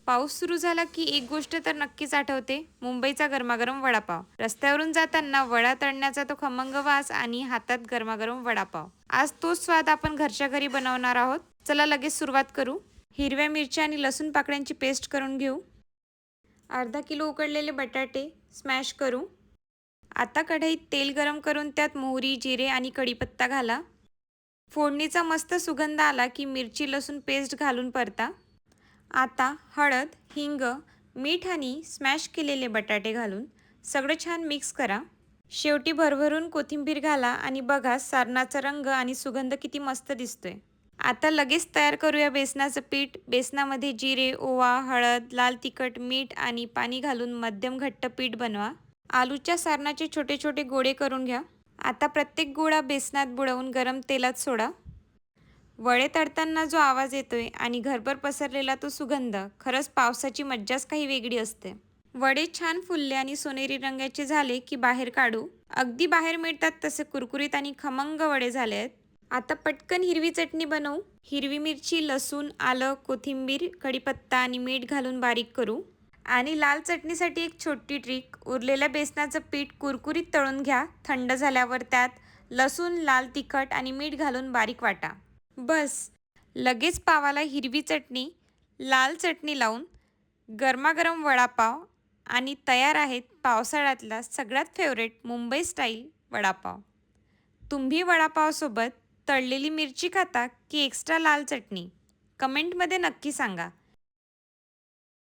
पाऊस सुरू झाला की एक गोष्ट तर नक्कीच आठवते, मुंबईचा गरमागरम वडापाव. रस्त्यावरून जाताना वडा तळण्याचा तो खमंग वास आणि हातात गरमागरम वडापाव. आज तोच स्वाद आपण घरच्या घरी बनवणार आहोत. चला लगेच सुरुवात करू. हिरव्या मिरच्या आणि लसूण पाकळ्यांची पेस्ट करून घेऊ. अर्धा किलो उकडलेले बटाटे स्मॅश करू. आता कढईत तेल गरम करून त्यात मोहरी, जिरे आणि कढीपत्ता घाला. फोडणीचा मस्त सुगंध आला की मिरची लसूण पेस्ट घालून परता. आता हळद, हिंग, मीठ आणि स्मॅश केलेले बटाटे घालून सगळं छान मिक्स करा. शेवटी भरभरून कोथिंबीर घाला आणि बघा सारणाचा रंग आणि सुगंध किती मस्त दिसतोय. आता लगेच तयार करूया बेसनाचं पीठ. बेसनामध्ये जिरे, ओवा, हळद, लाल तिखट, मीठ आणि पाणी घालून मध्यम घट्ट पीठ बनवा. आलूच्या सारणाचे छोटे छोटे गोळे करून घ्या. आता प्रत्येक गोळा बेसनात बुडवून गरम तेलात सोडा. वडे तळताना जो आवाज येतोय आणि घरभर पसरलेला तो सुगंध, खरंच पावसाची मज्जाच काही वेगळी असते. वडे छान फुलले आणि सोनेरी रंगाचे झाले की बाहेर काढू. अगदी बाहेर मिळतात तसे कुरकुरीत आणि खमंग वडे झाले आहेत. आता पटकन हिरवी चटणी बनवू. हिरवी मिरची, लसूण, आलं, कोथिंबीर, कढीपत्ता आणि मीठ घालून बारीक करू. आणि लाल चटणीसाठी एक छोटी ट्रिक, उरलेल्या बेसनाचं पीठ कुरकुरीत तळून घ्या. थंड झाल्यावर त्यात लसूण, लाल तिखट आणि मीठ घालून बारीक वाटा. बस, लगेच पावाला हिरवी चटणी, लाल चटणी लावून गरमागरम वडापाव आणि तयार आहेत पावसाळ्यातला सगळ्यात फेवरेट मुंबई स्टाईल वडापाव. तुम्ही वडापावसोबत तळलेली मिरची खाता की एक्स्ट्रा लाल चटणी? कमेंटमध्ये नक्की सांगा.